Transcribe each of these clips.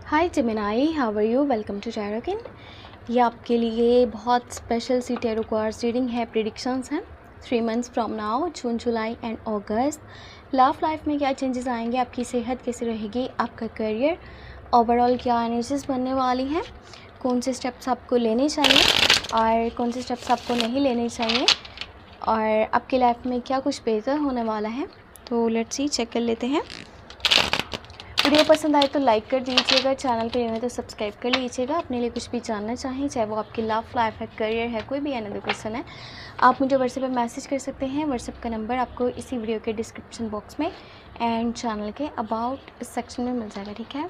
Hi Gemini, how are you? Welcome to Tarokin. ये आपके लिए बहुत स्पेशल सी टैरो कार्ड्स रीडिंग है। प्रेडिक्शंस हैं 3 months from now, June, July and August. Love life में क्या चेंजेस आएंगे, आपकी सेहत कैसी रहेगी, आपका करियर, ओवरऑल क्या एनर्जीज बनने वाली हैं, कौन से स्टेप्स आपको लेने चाहिए और कौन से स्टेप्स आपको नहीं लेने चाहिए, और आपकी लाइफ में क्या कुछ बेहतर होने वाला है। तो लेट्स सी, चेक कर लेते हैं। वीडियो पसंद आए तो लाइक कर दीजिएगा, चैनल पर नहीं तो सब्सक्राइब कर लीजिएगा। अपने लिए कुछ भी जानना चाहें, चाहे वो आपकी लव लाइफ है, करियर है, कोई भी अनदर क्वेश्चन है, आप मुझे व्हाट्सएप पे मैसेज कर सकते हैं। व्हाट्सएप का नंबर आपको इसी वीडियो के डिस्क्रिप्शन बॉक्स में एंड चैनल के अबाउट सेक्शन में मिल जाएगा, ठीक है।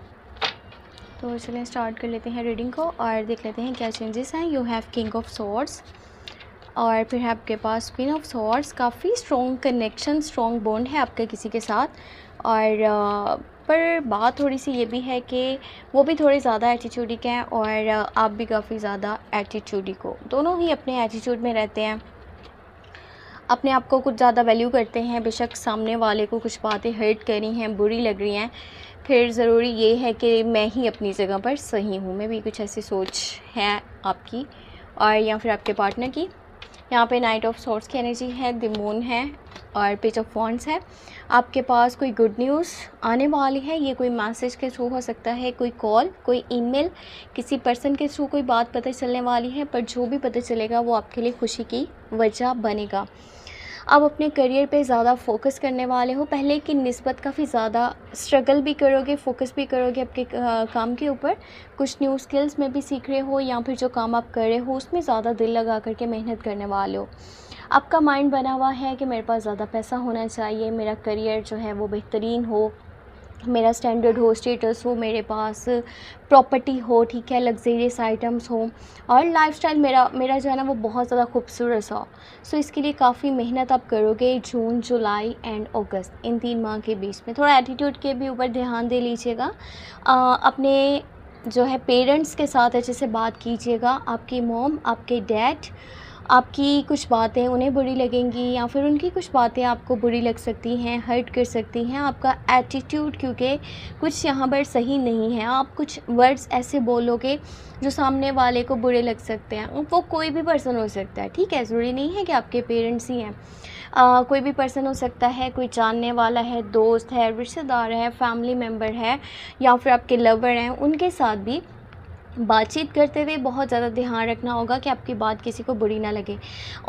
तो चलिए स्टार्ट कर लेते हैं रीडिंग को और देख लेते हैं क्या चेंजेस हैं। You have king of swords और फिर है आपके पास क्वीन ऑफ सॉर्ड्स। काफ़ी स्ट्रॉन्ग कनेक्शन, स्ट्रॉन्ग बॉन्ड है आपके किसी के साथ, और पर बात थोड़ी सी ये भी है कि वो भी थोड़े ज़्यादा एटीट्यूडिक हैं और आप भी काफ़ी ज़्यादा एटीट्यूडिक हो। दोनों ही अपने एटीट्यूड में रहते हैं, अपने आप को कुछ ज़्यादा वैल्यू करते हैं। बेशक सामने वाले को कुछ बातें हर्ट करी हैं, बुरी लग रही हैं, फिर ज़रूरी ये है कि मैं ही अपनी जगह पर सही हूँ। मैं भी कुछ ऐसी सोच है आपकी और या फिर आपके पार्टनर की। यहाँ पे नाइट ऑफ सॉर्ड्स की एनर्जी है, द मून है और पेज ऑफ वॉन्ड्स है। आपके पास कोई गुड न्यूज़ आने वाली है। ये कोई मैसेज के थ्रू हो सकता है, कोई कॉल, कोई ईमेल, किसी पर्सन के थ्रू कोई बात पता चलने वाली है। पर जो भी पता चलेगा वो आपके लिए खुशी की वजह बनेगा। आप अपने करियर पे ज़्यादा फोकस करने वाले हो। पहले की निस्बत काफ़ी ज़्यादा स्ट्रगल भी करोगे, फोकस भी करोगे आपके काम के ऊपर। कुछ न्यू स्किल्स में भी सीख रहे हो या फिर जो काम आप कर रहे हो उसमें ज़्यादा दिल लगा करके मेहनत करने वाले हो। आपका माइंड बना हुआ है कि मेरे पास ज़्यादा पैसा होना चाहिए, मेरा करियर जो है वो बेहतरीन हो, मेरा स्टैंडर्ड हो, स्टेटस हो, मेरे पास प्रॉपर्टी हो, ठीक है, लग्जरियस आइटम्स हो और लाइफस्टाइल मेरा जो है ना वो बहुत ज़्यादा खूबसूरत सा हो। सो इसके लिए काफ़ी मेहनत आप करोगे जून, जुलाई एंड अगस्त, इन 3 माह के बीच में। थोड़ा एटीट्यूड के भी ऊपर ध्यान दे लीजिएगा। अपने जो है पेरेंट्स के साथ अच्छे से बात कीजिएगा। आपकी मॉम, आपके डैड, आपकी कुछ बातें उन्हें बुरी लगेंगी या फिर उनकी कुछ बातें आपको बुरी लग सकती हैं, हर्ट कर सकती हैं। आपका एटीट्यूड क्योंकि कुछ यहाँ पर सही नहीं है। आप कुछ वर्ड्स ऐसे बोलोगे जो सामने वाले को बुरे लग सकते हैं। वो कोई भी पर्सन हो सकता है, ठीक है, ज़रूरी नहीं है कि आपके पेरेंट्स ही हैं। कोई भी पर्सन हो सकता है, कोई जानने वाला है, दोस्त है, रिश्तेदार है, फैमिली मेम्बर है या फिर आपके लवर हैं। उनके साथ भी बातचीत करते हुए बहुत ज़्यादा ध्यान रखना होगा कि आपकी बात किसी को बुरी ना लगे।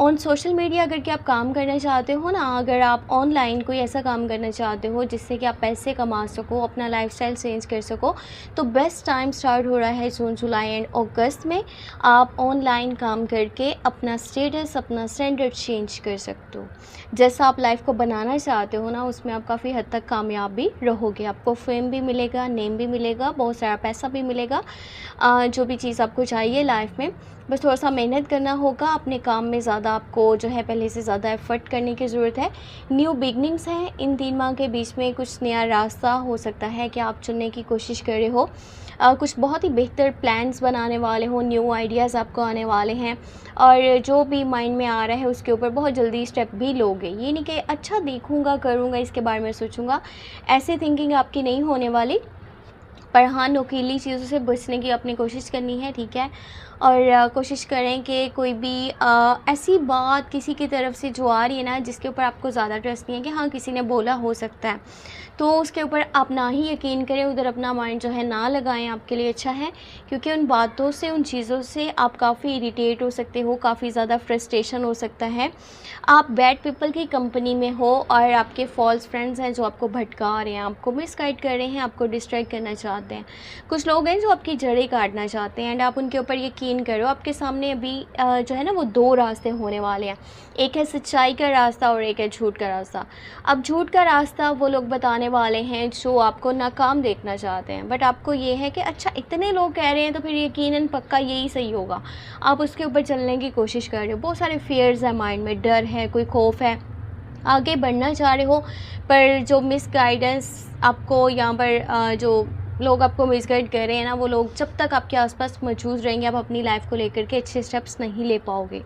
ऑन सोशल मीडिया अगर कि आप काम करना चाहते हो ना, अगर आप ऑनलाइन कोई ऐसा काम करना चाहते हो जिससे कि आप पैसे कमा सको, अपना लाइफस्टाइल चेंज कर सको, तो बेस्ट टाइम स्टार्ट हो रहा है जून, जुलाई एंड अगस्त में। आप ऑनलाइन काम करके अपना स्टेटस, अपना स्टैंडर्ड चेंज कर सकते हो। जैसा आप लाइफ को बनाना चाहते हो ना, उसमें आप काफ़ी हद तक कामयाब भी रहोगे। आपको फेम भी मिलेगा, नेम भी मिलेगा, बहुत सारा पैसा भी मिलेगा। जो भी चीज़ आपको चाहिए लाइफ में, बस थोड़ा सा मेहनत करना होगा। अपने काम में ज़्यादा आपको जो है पहले से ज़्यादा एफर्ट करने की ज़रूरत है। न्यू बिगनिंग्स हैं इन 3 माह के बीच में। कुछ नया रास्ता हो सकता है कि आप चुनने की कोशिश कर रहे हो। कुछ बहुत ही बेहतर प्लान्स बनाने वाले हो, न्यू आइडियाज़ आपको आने वाले हैं और जो भी माइंड में आ रहा है उसके ऊपर बहुत जल्दी स्टेप भी लोगे। ये नहीं कि अच्छा देखूँगा, करूँगा, इसके बारे में सोचूँगा, ऐसी थिंकिंग आपकी नहीं होने वाली। पर हाँ, नुकीली चीज़ों से बचने की अपनी कोशिश करनी है, ठीक है। और कोशिश करें कि कोई भी ऐसी बात किसी की तरफ से जो आ रही है ना, जिसके ऊपर आपको ज़्यादा ट्रस्ट नहीं है कि हाँ किसी ने बोला हो सकता है, तो उसके ऊपर आप ना ही यकीन करें, उधर अपना माइंड जो है ना लगाएं, आपके लिए अच्छा है। क्योंकि उन बातों से, उन चीज़ों से आप काफ़ी इरिटेट हो सकते हो, काफ़ी ज़्यादा फ्रस्ट्रेशन हो सकता है। आप बैड पीपल की कंपनी में हो और आपके फॉल्स फ्रेंड्स हैं जो आपको भटका रहे हैं, आपको मिसगाइड कर रहे हैं, आपको डिस्ट्रैक्ट करना चाहते हैं। कुछ लोग हैं जो आपकी जड़ें काटना चाहते हैं एंड आप उनके ऊपर यकीन करो। आपके सामने अभी जो है ना वो 2 रास्ते होने वाले हैं। एक है सच्चाई का रास्ता और एक है झूठ का रास्ता। अब झूठ का रास्ता वो लोग बताने वाले हैं जो आपको नाकाम देखना चाहते हैं, बट आपको ये है कि अच्छा इतने लोग कह रहे हैं तो फिर यकीनन पक्का यही सही होगा। आप उसके ऊपर चलने की कोशिश कर रहे हो। बहुत सारे फियर्स हैं माइंड में, डर है, कोई खौफ है, आगे बढ़ना चाह रहे हो, पर जो मिस गाइडेंस आपको यहाँ पर जो लोग आपको मिसगाइड कर रहे हैं ना, वो लोग जब तक आपके आसपास मौजूद रहेंगे, आप अपनी लाइफ को लेकर के अच्छे स्टेप्स नहीं ले पाओगे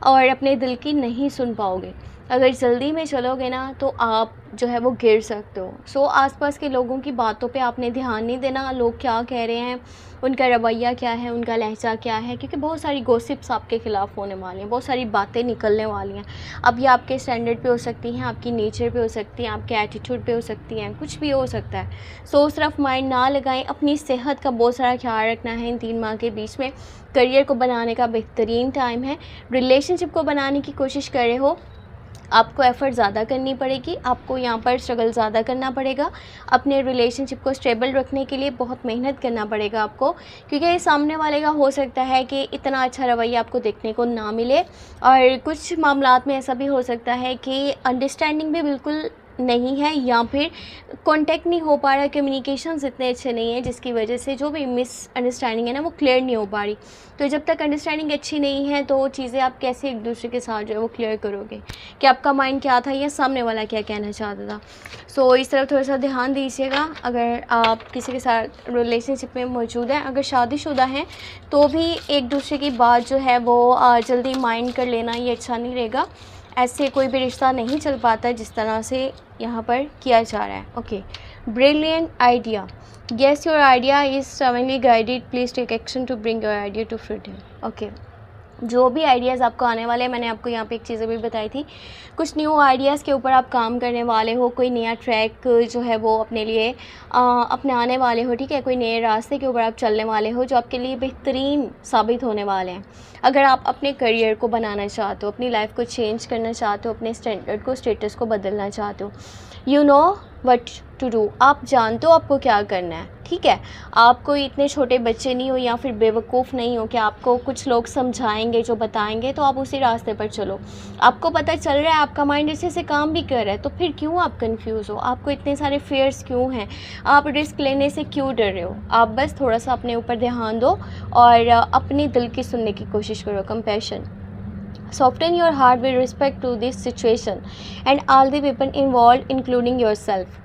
और अपने दिल की नहीं सुन पाओगे। अगर जल्दी में चलोगे ना तो आप जो है वो गिर सकते हो। सो आसपास के लोगों की बातों पे आपने ध्यान नहीं देना, लोग क्या कह रहे हैं, उनका रवैया क्या है, उनका लहजा क्या है, क्योंकि बहुत सारी गॉसिप्स आपके ख़िलाफ़ होने वाली हैं, बहुत सारी बातें निकलने वाली हैं। अब ये आपके स्टैंडर्ड पे हो सकती हैं, आपकी नेचर पे हो सकती हैं, आपके एटीट्यूड पे हो सकती हैं, कुछ भी हो सकता है। सो उस तरफ माइंड ना लगाएं। अपनी सेहत का बहुत सारा ख्याल रखना है इन 3 माह के बीच में। करियर को बनाने का बेहतरीन टाइम है। रिलेशनशिप को बनाने की कोशिश कर रहे हो, आपको एफ़र्ट ज़्यादा करनी पड़ेगी, आपको यहाँ पर स्ट्रगल ज़्यादा करना पड़ेगा। अपने रिलेशनशिप को स्टेबल रखने के लिए बहुत मेहनत करना पड़ेगा आपको, क्योंकि सामने वाले का हो सकता है कि इतना अच्छा रवैया आपको देखने को ना मिले, और कुछ मामलात में ऐसा भी हो सकता है कि अंडरस्टैंडिंग भी बिल्कुल नहीं है, या फिर कांटेक्ट नहीं हो पा रहा, कम्युनिकेशंस इतने अच्छे नहीं हैं, जिसकी वजह से जो भी मिसअंडरस्टैंडिंग है ना वो क्लियर नहीं हो पा रही। तो जब तक अंडरस्टैंडिंग अच्छी नहीं है तो चीज़ें आप कैसे एक दूसरे के साथ जो है वो क्लियर करोगे कि आपका माइंड क्या था या सामने वाला क्या कहना चाहता था। सो इस तरफ थोड़ा सा ध्यान दीजिएगा। अगर आप किसी के साथ रिलेशनशिप में मौजूद हैं, अगर शादीशुदा हैं, तो भी एक दूसरे की बात जो है वो जल्दी माइंड कर लेना ये अच्छा नहीं रहेगा। ऐसे कोई भी रिश्ता नहीं चल पाता जिस तरह से यहाँ पर किया जा रहा है। Okay, brilliant idea, guess your idea is heavenly guided, please take action to bring your idea to freedom. Okay, जो भी आइडियाज़ आपको आने वाले हैं, मैंने आपको यहाँ पे एक चीज़ भी बताई थी, कुछ न्यू आइडियाज़ के ऊपर आप काम करने वाले हो, कोई नया ट्रैक जो है वो अपने लिए अपनाने वाले हो, ठीक है, कोई नए रास्ते के ऊपर आप चलने वाले हो जो आपके लिए बेहतरीन साबित होने वाले हैं। अगर आप अपने करियर को बनाना चाहते हो, अपनी लाइफ को चेंज करना चाहते हो, अपने स्टैंडर्ड को, स्टेटस को बदलना चाहते हो, you know what to do, आप जानते हो आपको क्या करना है, ठीक है। आप कोई इतने छोटे बच्चे नहीं हो या फिर बेवकूफ़ नहीं हो कि आपको कुछ लोग समझाएंगे, जो बताएंगे तो आप उसी रास्ते पर चलो। आपको पता चल रहा है, आपका माइंड अच्छे से काम भी कर रहा है, तो फिर क्यों आप कंफ्यूज हो, आपको इतने सारे फेयर्स क्यों हैं, आप रिस्क लेने से क्यों डर रहे हो। आप बस थोड़ा सा अपने ऊपर ध्यान दो और अपने दिल की सुनने की कोशिश करो। Compassion, soften your heart with respect to this situation and all the people involved including yourself।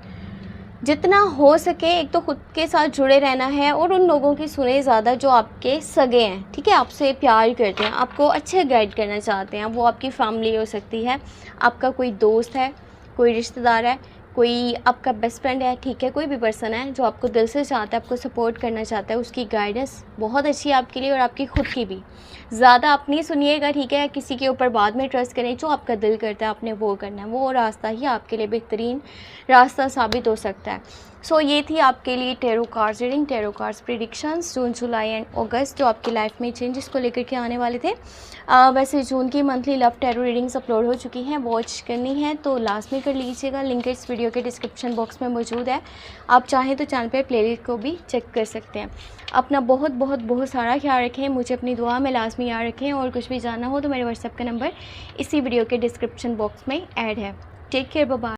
जितना हो सके एक तो खुद के साथ जुड़े रहना है और उन लोगों की सुने ज़्यादा जो आपके सगे हैं, ठीक है, आपसे प्यार करते हैं, आपको अच्छे गाइड करना चाहते हैं। वो आपकी फैमिली हो सकती है, आपका कोई दोस्त है, कोई रिश्तेदार है, कोई आपका बेस्ट फ्रेंड है, ठीक है, कोई भी पर्सन है जो आपको दिल से चाहता है, आपको सपोर्ट करना चाहता है, उसकी गाइडेंस बहुत अच्छी है आपके लिए और आपकी खुद की भी। ज़्यादा अपनी सुनिएगा, ठीक है, किसी के ऊपर बाद में ट्रस्ट करें। जो आपका दिल करता है आपने वो करना है, वो रास्ता ही आपके लिए बेहतरीन रास्ता साबित हो सकता है। सो ये थी आपके लिए tarot cards reading, tarot cards predictions June, July and August, जो आपकी लाइफ में चेंजेस को लेकर के आने वाले थे। वैसे जून की monthly love tarot readings upload हो चुकी हैं, वॉच करनी है तो लास्ट में कर लीजिएगा, लिंक इस वीडियो के डिस्क्रिप्शन बॉक्स में मौजूद है। आप चाहें तो चैनल पे प्लेलिस्ट को भी चेक कर सकते हैं। अपना बहुत बहुत बहुत सारा ख्याल रखें, मुझे अपनी दुआ में लाजमी याद रखें, और कुछ भी जानना हो तो मेरे व्हाट्सएप का नंबर इसी वीडियो के डिस्क्रिप्शन बॉक्स में ऐड है। Take care, bye bye.